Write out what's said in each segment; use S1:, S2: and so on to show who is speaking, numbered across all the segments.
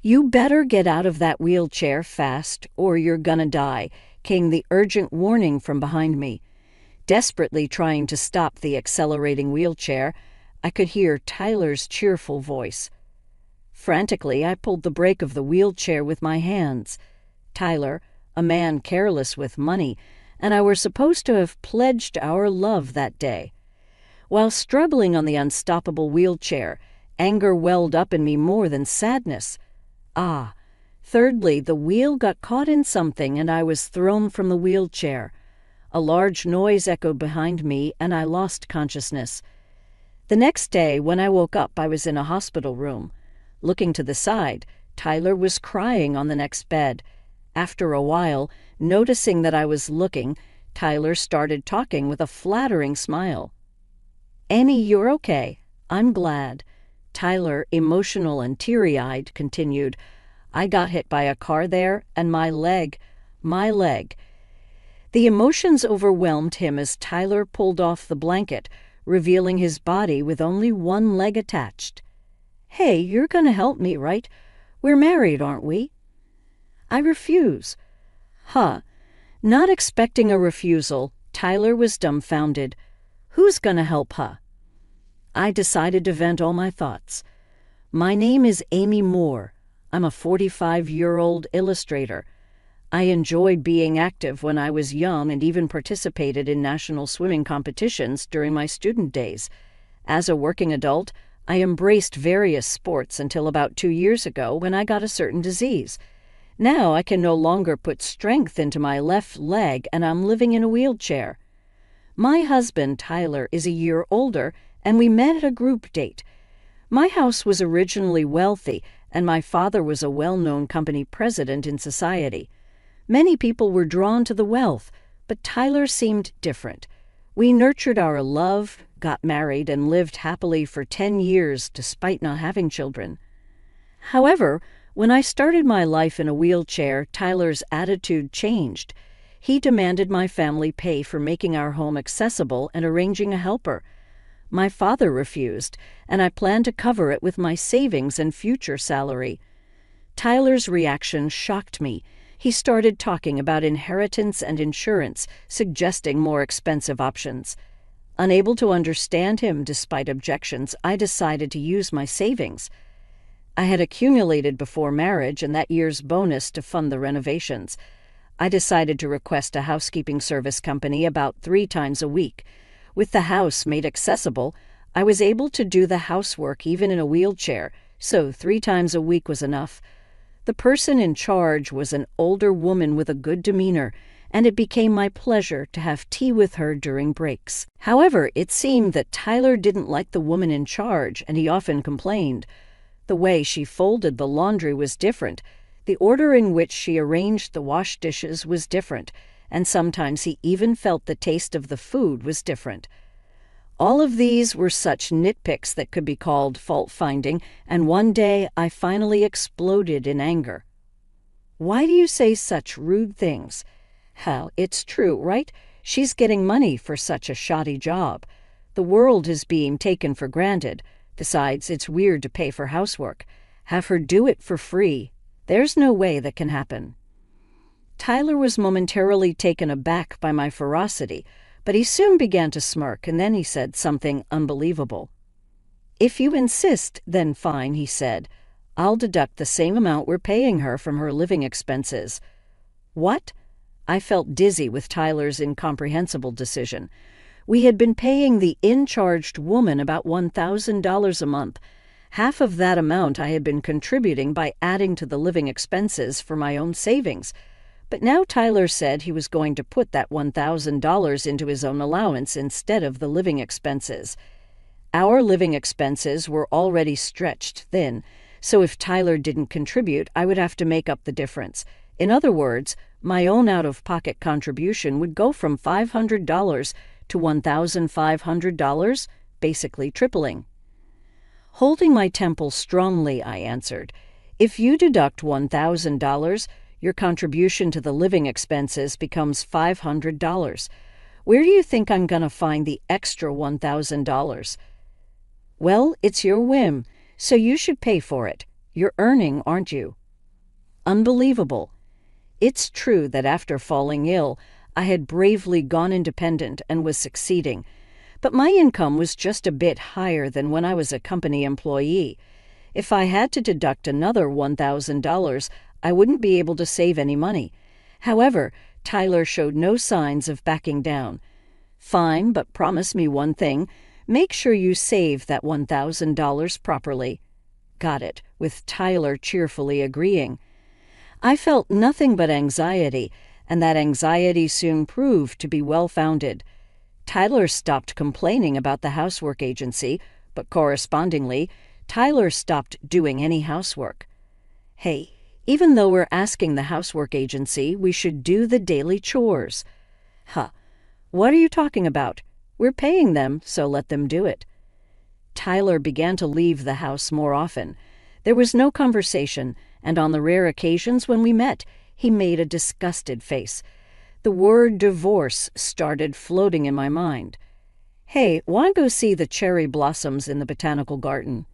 S1: "You better get out of that wheelchair fast, or you're gonna die," came the urgent warning from behind me. Desperately trying to stop the accelerating wheelchair, I could hear Tyler's cheerful voice. Frantically, I pulled the brake of the wheelchair with my hands. Tyler, a man careless with money, and I were supposed to have pledged our love that day. While struggling on the unstoppable wheelchair, anger welled up in me more than sadness. Thirdly, the wheel got caught in something and I was thrown from the wheelchair. A large noise echoed behind me and I lost consciousness. The next day, when I woke up, I was in a hospital room. Looking to the side, Tyler was crying on the next bed. After a while, noticing that I was looking, Tyler started talking with a flattering smile. "Amy, you're okay. I'm glad." Tyler, emotional and teary-eyed, continued, "I got hit by a car there, and my leg. The emotions overwhelmed him as Tyler pulled off the blanket, revealing his body with only one leg attached. "Hey, you're gonna help me, right? We're married, aren't we?" "I refuse." Not expecting a refusal, Tyler was dumbfounded. "Who's gonna help, I decided to vent all my thoughts. "My name is Amy Moore. I'm a 45-year-old illustrator. I enjoyed being active when I was young and even participated in national swimming competitions during my student days. As a working adult, I embraced various sports until about 2 years ago when I got a certain disease. Now I can no longer put strength into my left leg and I'm living in a wheelchair. My husband, Tyler, is a year older and we met at a group date. My house was originally wealthy and my father was a well-known company president in society. Many people were drawn to the wealth, but Tyler seemed different. We nurtured our love, got married, and lived happily for 10 years despite not having children. However, when I started my life in a wheelchair, Tyler's attitude changed. He demanded my family pay for making our home accessible and arranging a helper. My father refused, and I planned to cover it with my savings and future salary. Tyler's reaction shocked me. He started talking about inheritance and insurance, suggesting more expensive options. Unable to understand him despite objections, I decided to use my savings. I had accumulated before marriage and that year's bonus to fund the renovations. I decided to request a housekeeping service company about 3 times a week. With the house made accessible, I was able to do the housework even in a wheelchair, so 3 times a week was enough. The person in charge was an older woman with a good demeanor, and it became my pleasure to have tea with her during breaks. However, it seemed that Tyler didn't like the woman in charge, and he often complained. The way she folded the laundry was different. The order in which she arranged the wash dishes was different, and sometimes he even felt the taste of the food was different. All of these were such nitpicks that could be called fault-finding, and one day I finally exploded in anger. "Why do you say such rude things? Hell, it's true, right? She's getting money for such a shoddy job. The world is being taken for granted. Besides, it's weird to pay for housework. Have her do it for free. There's no way that can happen." Tyler was momentarily taken aback by my ferocity, but he soon began to smirk, and then he said something unbelievable. "If you insist, then fine," he said. "I'll deduct the same amount we're paying her from her living expenses." "What?" I felt dizzy with Tyler's incomprehensible decision. We had been paying the in-charged woman about $1,000 a month. Half of that amount I had been contributing by adding to the living expenses for my own savings. But now Tyler said he was going to put that $1,000 into his own allowance instead of the living expenses. Our living expenses were already stretched thin, so if Tyler didn't contribute, I would have to make up the difference. In other words, my own out-of-pocket contribution would go from $500 to $1,500, basically tripling. Holding my temple strongly, I answered, "If you deduct $1,000, your contribution to the living expenses becomes $500. Where do you think I'm going to find the extra $1,000? "Well, it's your whim, so you should pay for it. You're earning, aren't you?" Unbelievable. It's true that after falling ill, I had bravely gone independent and was succeeding, but my income was just a bit higher than when I was a company employee. If I had to deduct another $1,000, I wouldn't be able to save any money. However, Tyler showed no signs of backing down. "Fine, but promise me one thing. Make sure you save that $1,000 properly." "Got it," with Tyler cheerfully agreeing. I felt nothing but anxiety, and that anxiety soon proved to be well-founded. Tyler stopped complaining about the housework agency, but correspondingly, Tyler stopped doing any housework. "Hey, even though we're asking the housework agency, we should do the daily chores." "Huh, what are you talking about? We're paying them, so let them do it." Tyler began to leave the house more often. There was no conversation, and on the rare occasions when we met, he made a disgusted face. The word divorce started floating in my mind. "Hey, wanna go see the cherry blossoms in the botanical garden?"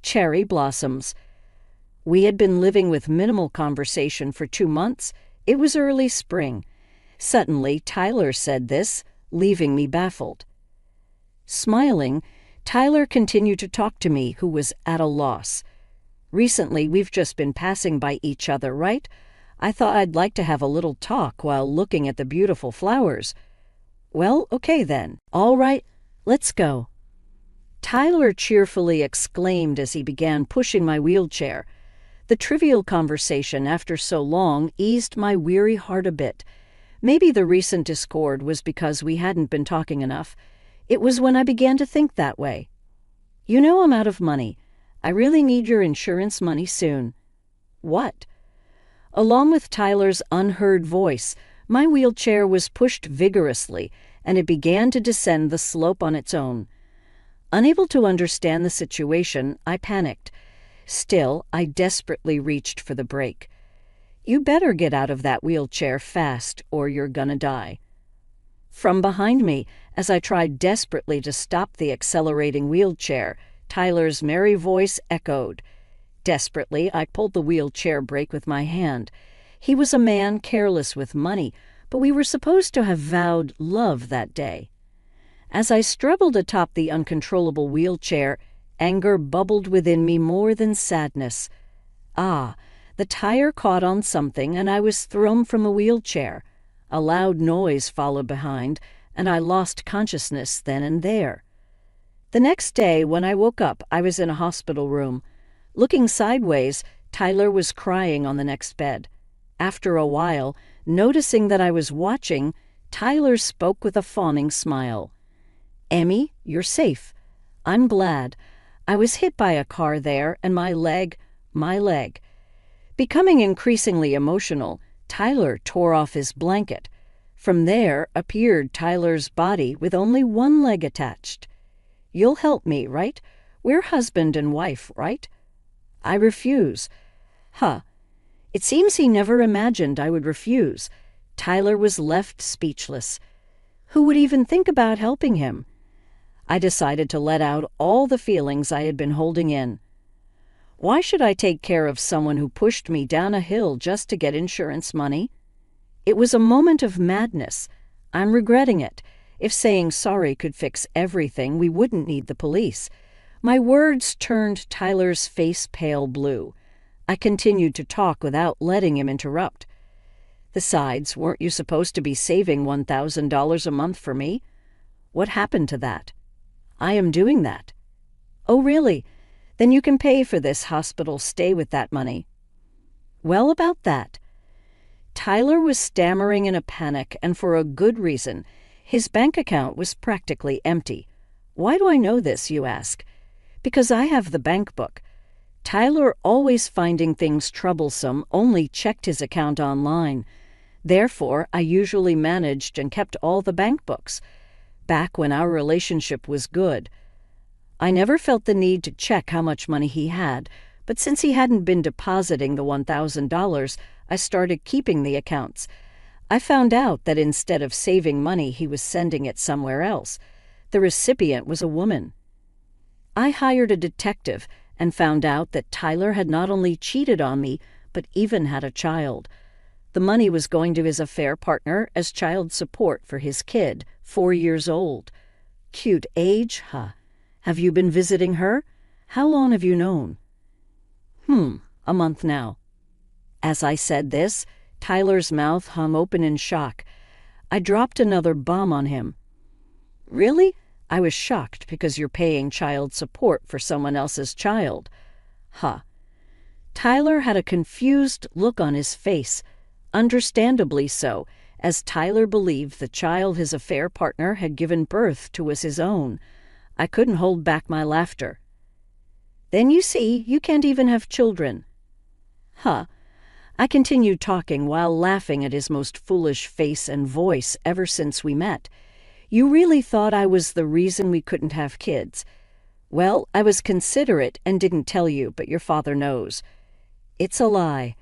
S1: Cherry blossoms. We had been living with minimal conversation for 2 months. It was early spring. Suddenly, Tyler said this, leaving me baffled. Smiling, Tyler continued to talk to me, who was at a loss. "Recently, we've just been passing by each other, right? I thought I'd like to have a little talk while looking at the beautiful flowers." "Well, okay then. All right, let's go." Tyler cheerfully exclaimed as he began pushing my wheelchair. The trivial conversation after so long eased my weary heart a bit. Maybe the recent discord was because we hadn't been talking enough. It was when I began to think that way. "You know I'm out of money. I really need your insurance money soon." "What?" Along with Tyler's unheard voice, my wheelchair was pushed vigorously, and it began to descend the slope on its own. Unable to understand the situation, I panicked. Still, I desperately reached for the brake. "You better get out of that wheelchair fast, or you're gonna die." From behind me, as I tried desperately to stop the accelerating wheelchair, Tyler's merry voice echoed. Desperately, I pulled the wheelchair brake with my hand. He was a man careless with money, but we were supposed to have vowed love that day. As I struggled atop the uncontrollable wheelchair, anger bubbled within me more than sadness. The tire caught on something and I was thrown from the wheelchair. A loud noise followed behind, and I lost consciousness then and there. The next day, when I woke up, I was in a hospital room. Looking sideways, Tyler was crying on the next bed. After a while, noticing that I was watching, Tyler spoke with a fawning smile. "Emmy, you're safe. I'm glad. I was hit by a car there, and my leg. Becoming increasingly emotional, Tyler tore off his blanket. From there appeared Tyler's body with only one leg attached. "You'll help me, right? We're husband and wife, right?" I refuse. It seems he never imagined I would refuse. Tyler was left speechless. Who would even think about helping him? I decided to let out all the feelings I had been holding in. Why should I take care of someone who pushed me down a hill just to get insurance money? It was a moment of madness. I'm regretting it. If saying sorry could fix everything, we wouldn't need the police. My words turned Tyler's face pale blue. I continued to talk without letting him interrupt. "Besides, weren't you supposed to be saving $1,000 a month for me? What happened to that?" "I am doing that." "Oh, really? Then you can pay for this hospital stay with that money." "Well, about that." Tyler was stammering in a panic, and for a good reason. His bank account was practically empty. Why do I know this, you ask? Because I have the bank book. Tyler, always finding things troublesome, only checked his account online. Therefore, I usually managed and kept all the bank books, back when our relationship was good. I never felt the need to check how much money he had, but since he hadn't been depositing the $1,000, I started keeping the accounts. I found out that instead of saving money, he was sending it somewhere else. The recipient was a woman. I hired a detective, and found out that Tyler had not only cheated on me, but even had a child. The money was going to his affair partner as child support for his kid, 4 years old. Cute age, huh? Have you been visiting her? How long have you known? A month now. As I said this, Tyler's mouth hung open in shock. I dropped another bomb on him. Really? I was shocked because you're paying child support for someone else's child. Tyler had a confused look on his face, understandably so, as Tyler believed the child his affair partner had given birth to was his own. I couldn't hold back my laughter. Then you see, you can't even have children. I continued talking while laughing at his most foolish face and voice ever since we met. You really thought I was the reason we couldn't have kids. Well, I was considerate and didn't tell you, but your father knows. It's a lie.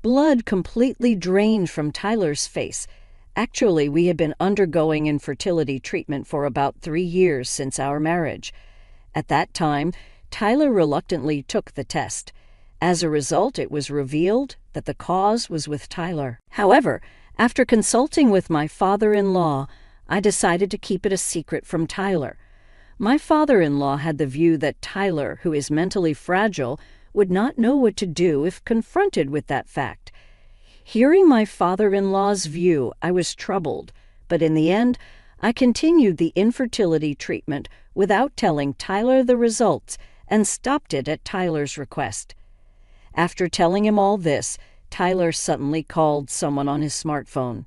S1: Blood completely drained from Tyler's face. Actually, we had been undergoing infertility treatment for about 3 years since our marriage. At that time, Tyler reluctantly took the test. As a result, it was revealed that the cause was with Tyler. However, after consulting with my father-in-law, I decided to keep it a secret from Tyler. My father-in-law had the view that Tyler, who is mentally fragile, would not know what to do if confronted with that fact. Hearing my father-in-law's view, I was troubled, but in the end, I continued the infertility treatment without telling Tyler the results and stopped it at Tyler's request. After telling him all this, Tyler suddenly called someone on his smartphone.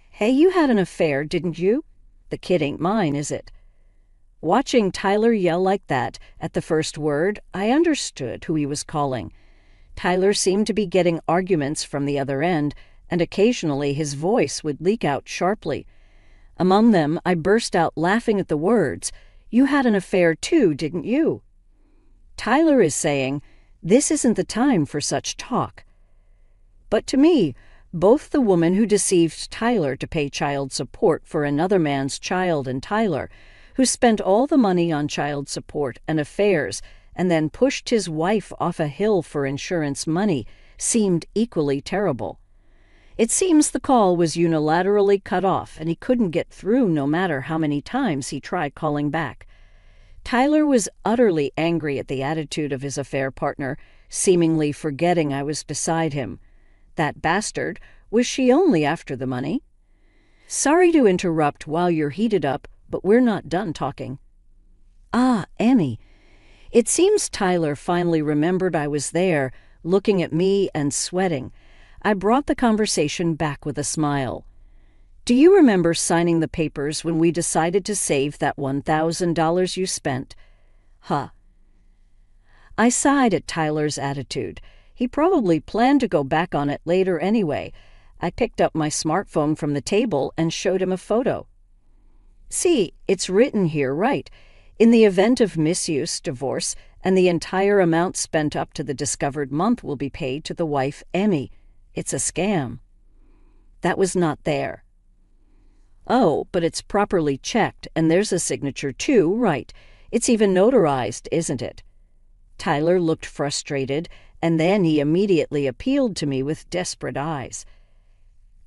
S1: Hey, you had an affair, didn't you? The kid ain't mine, is it? Watching Tyler yell like that at the first word, I understood who he was calling. Tyler seemed to be getting arguments from the other end, and occasionally his voice would leak out sharply. Among them, I burst out laughing at the words, "You had an affair too, didn't you?" Tyler is saying, "This isn't the time for such talk." But to me, both the woman who deceived Tyler to pay child support for another man's child and Tyler, who spent all the money on child support and affairs and then pushed his wife off a hill for insurance money, seemed equally terrible. It seems the call was unilaterally cut off and he couldn't get through no matter how many times he tried calling back. Tyler was utterly angry at the attitude of his affair partner, seemingly forgetting I was beside him. That bastard, was she only after the money? Sorry to interrupt while you're heated up, but we're not done talking. Emmy. It seems Tyler finally remembered I was there, looking at me and sweating. I brought the conversation back with a smile. Do you remember signing the papers when we decided to save that $1,000 you spent? I sighed at Tyler's attitude. He probably planned to go back on it later anyway. I picked up my smartphone from the table and showed him a photo. See, it's written here, right? In the event of misuse, divorce, and the entire amount spent up to the discovered month will be paid to the wife, Emmy. It's a scam. That was not there. Oh, but it's properly checked, and there's a signature too, right? It's even notarized, isn't it? Tyler looked frustrated, and then he immediately appealed to me with desperate eyes.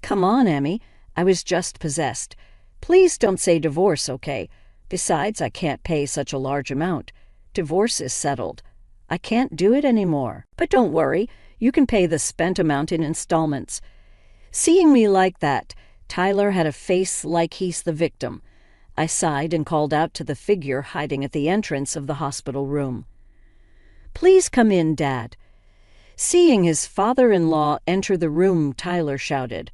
S1: Come on, Emmy. I was just possessed. Please don't say divorce, okay? Besides, I can't pay such a large amount. Divorce is settled. I can't do it anymore. But don't worry, you can pay the spent amount in installments. Seeing me like that, Tyler had a face like he's the victim. I sighed and called out to the figure hiding at the entrance of the hospital room. Please come in, Dad. Seeing his father-in-law enter the room, Tyler shouted.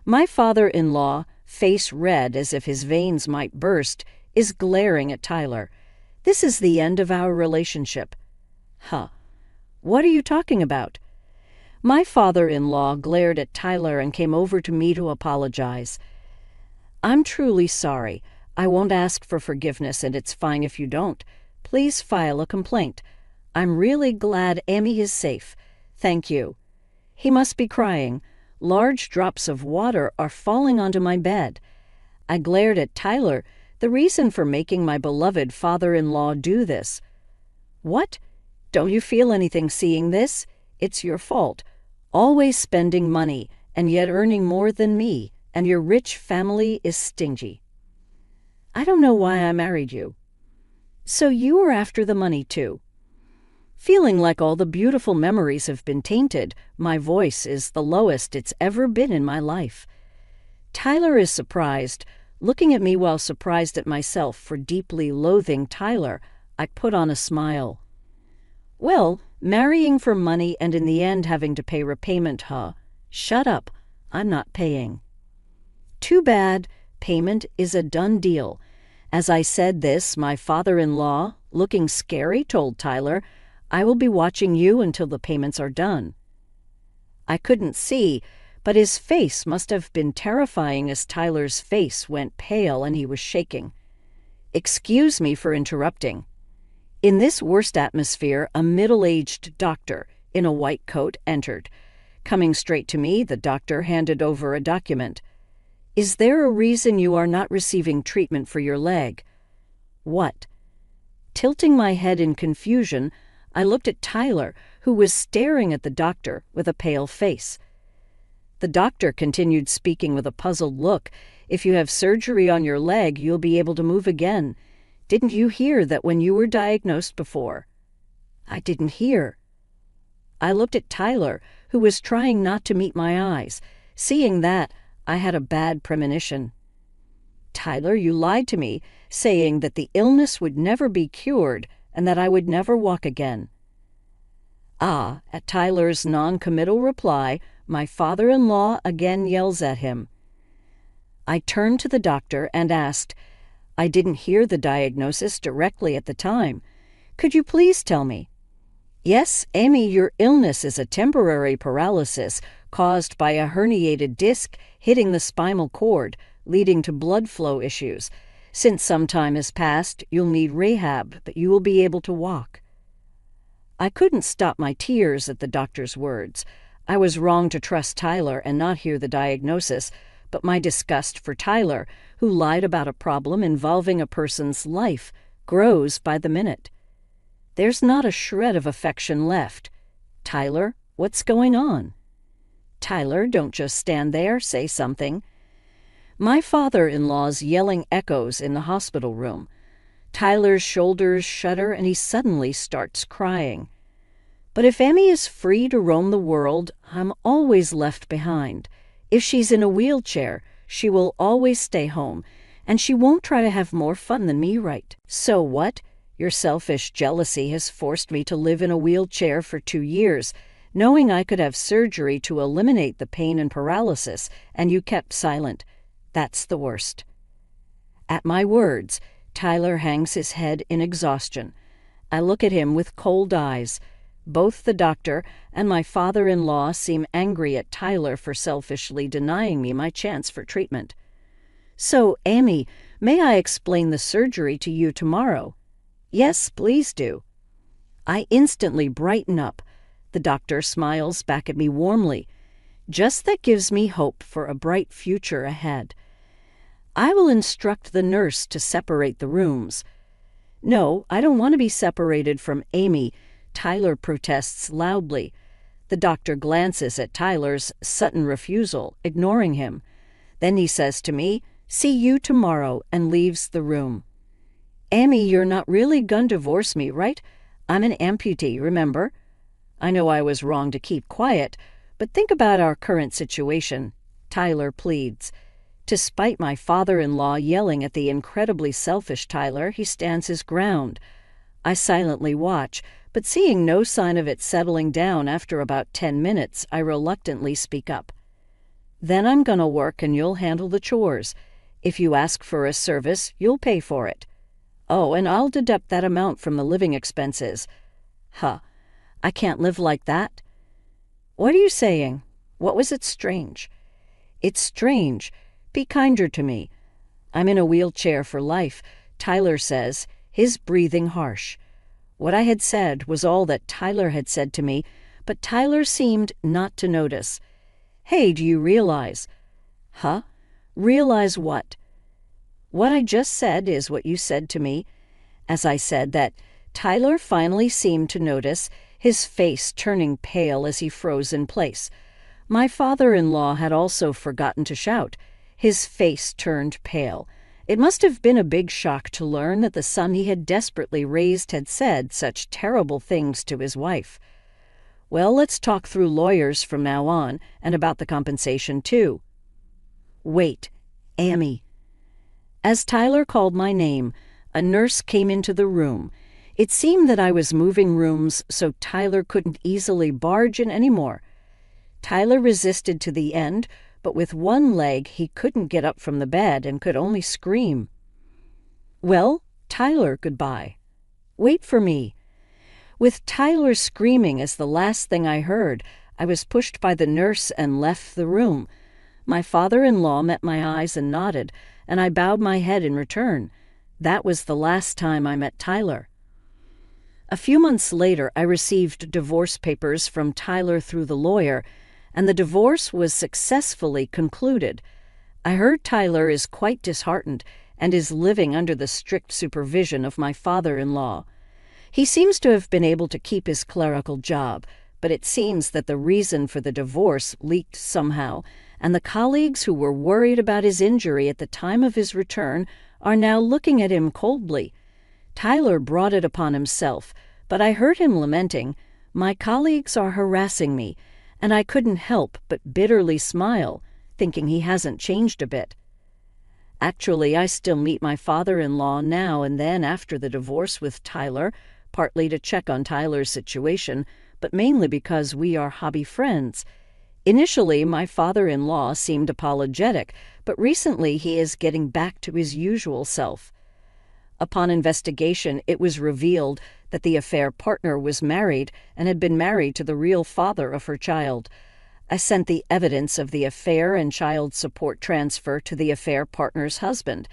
S1: My father-in-law, face red as if his veins might burst, is glaring at Tyler. This is the end of our relationship. What are you talking about? My father-in-law glared at Tyler and came over to me to apologize. I'm truly sorry. I won't ask for forgiveness, and it's fine if you don't. Please file a complaint. I'm really glad Emmy is safe. Thank you. He must be crying. Large drops of water are falling onto my bed. I glared at Tyler, the reason for making my beloved father-in-law do this. What? Don't you feel anything seeing this? It's your fault. Always spending money, and yet earning more than me, and your rich family is stingy. I don't know why I married you. So you were after the money too. Feeling like all the beautiful memories have been tainted, my voice is the lowest it's ever been in my life. Tyler is surprised. Looking at me while surprised at myself for deeply loathing Tyler, I put on a smile. Well, marrying for money and in the end having to pay repayment, huh? Shut up. I'm not paying. Too bad. Payment is a done deal. As I said this, my father-in-law, looking scary, told Tyler, I will be watching you until the payments are done. I couldn't see, but his face must have been terrifying as Tyler's face went pale and he was shaking. Excuse me for interrupting. In this worst atmosphere, a middle-aged doctor in a white coat entered. Coming straight to me, the doctor handed over a document. Is there a reason you are not receiving treatment for your leg? What? Tilting my head in confusion, I looked at Tyler, who was staring at the doctor with a pale face. The doctor continued speaking with a puzzled look. If you have surgery on your leg, you'll be able to move again. Didn't you hear that when you were diagnosed before? I didn't hear. I looked at Tyler, who was trying not to meet my eyes. Seeing that, I had a bad premonition. Tyler, you lied to me, saying that the illness would never be cured and that I would never walk again. At Tyler's non-committal reply, my father-in-law again yells at him. I turned to the doctor and asked, I didn't hear the diagnosis directly at the time. Could you please tell me? Yes, Amy, your illness is a temporary paralysis caused by a herniated disc hitting the spinal cord, leading to blood flow issues. Since some time has passed, you'll need rehab, but you will be able to walk. I couldn't stop my tears at the doctor's words. I was wrong to trust Tyler and not hear the diagnosis, but my disgust for Tyler, who lied about a problem involving a person's life, grows by the minute. There's not a shred of affection left. Tyler, what's going on? Tyler, don't just stand there, say something. My father-in-law's yelling echoes in the hospital room. Tyler's shoulders shudder and he suddenly starts crying. But if Emmy is free to roam the world, I'm always left behind. If she's in a wheelchair, she will always stay home, and she won't try to have more fun than me, right? So what? Your selfish jealousy has forced me to live in a wheelchair for 2 years, knowing I could have surgery to eliminate the pain and paralysis, and you kept silent. That's the worst. At my words, Tyler hangs his head in exhaustion. I look at him with cold eyes. Both the doctor and my father-in-law seem angry at Tyler for selfishly denying me my chance for treatment. So, Amy, may I explain the surgery to you tomorrow? Yes, please do. I instantly brighten up. The doctor smiles back at me warmly. Just that gives me hope for a bright future ahead. I will instruct the nurse to separate the rooms. No, I don't want to be separated from Amy, Tyler protests loudly. The doctor glances at Tyler's sudden refusal, ignoring him. Then he says to me, "See you tomorrow," and leaves the room. Amy, you're not really gonna divorce me, right? I'm an amputee, remember? I know I was wrong to keep quiet, but think about our current situation, Tyler pleads. Despite my father-in-law yelling at the incredibly selfish Tyler, he stands his ground. I silently watch, but seeing no sign of it settling down after about 10 minutes, I reluctantly speak up. Then I'm gonna work and you'll handle the chores. If you ask for a service, you'll pay for it. Oh, and I'll deduct that amount from the living expenses. Huh, I can't live like that. What are you saying? What was it strange? It's strange. Be kinder to me. I'm in a wheelchair for life, Tyler says, his breathing harsh. What I had said was all that Tyler had said to me, but Tyler seemed not to notice. Hey, do you realize? Huh? Realize what? What I just said is what you said to me. As I said that Tyler finally seemed to notice, his face turning pale as he froze in place. My father-in-law had also forgotten to shout. His face turned pale. It must have been a big shock to learn that the son he had desperately raised had said such terrible things to his wife. Well, let's talk through lawyers from now on, and about the compensation, too. Wait, Amy. As Tyler called my name, a nurse came into the room. It seemed that I was moving rooms, so Tyler couldn't easily barge in anymore. Tyler resisted to the end, but with one leg he couldn't get up from the bed and could only scream. Well, Tyler, goodbye. Wait for me. With Tyler screaming as the last thing I heard, I was pushed by the nurse and left the room. My father-in-law met my eyes and nodded, and I bowed my head in return. That was the last time I met Tyler. A few months later, I received divorce papers from Tyler through the lawyer, and the divorce was successfully concluded. I heard Tyler is quite disheartened and is living under the strict supervision of my father-in-law. He seems to have been able to keep his clerical job, but it seems that the reason for the divorce leaked somehow, and the colleagues who were worried about his injury at the time of his return are now looking at him coldly. Tyler brought it upon himself, but I heard him lamenting, "My colleagues are harassing me," and I couldn't help but bitterly smile, thinking he hasn't changed a bit. Actually, I still meet my father-in-law now and then after the divorce with Tyler, partly to check on Tyler's situation, but mainly because we are hobby friends. Initially, my father-in-law seemed apologetic, but recently he is getting back to his usual self. Upon investigation, it was revealed that the affair partner was married and had been married to the real father of her child. I sent the evidence of the affair and child support transfer to the affair partner's husband.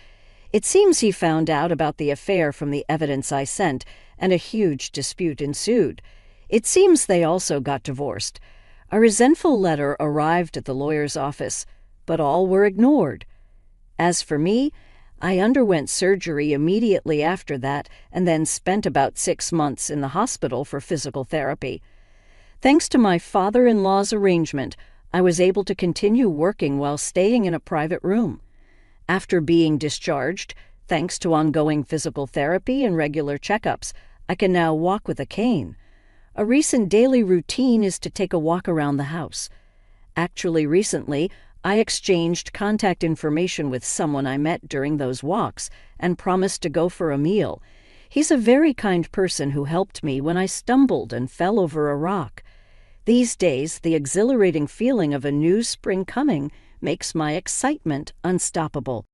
S1: It seems he found out about the affair from the evidence I sent, and a huge dispute ensued. It seems they also got divorced. A resentful letter arrived at the lawyer's office, but all were ignored. As for me, I underwent surgery immediately after that and then spent about 6 months in the hospital for physical therapy. Thanks to my father-in-law's arrangement, I was able to continue working while staying in a private room. After being discharged, thanks to ongoing physical therapy and regular checkups, I can now walk with a cane. A recent daily routine is to take a walk around the house. Actually, recently, I exchanged contact information with someone I met during those walks and promised to go for a meal. He's a very kind person who helped me when I stumbled and fell over a rock. These days, the exhilarating feeling of a new spring coming makes my excitement unstoppable.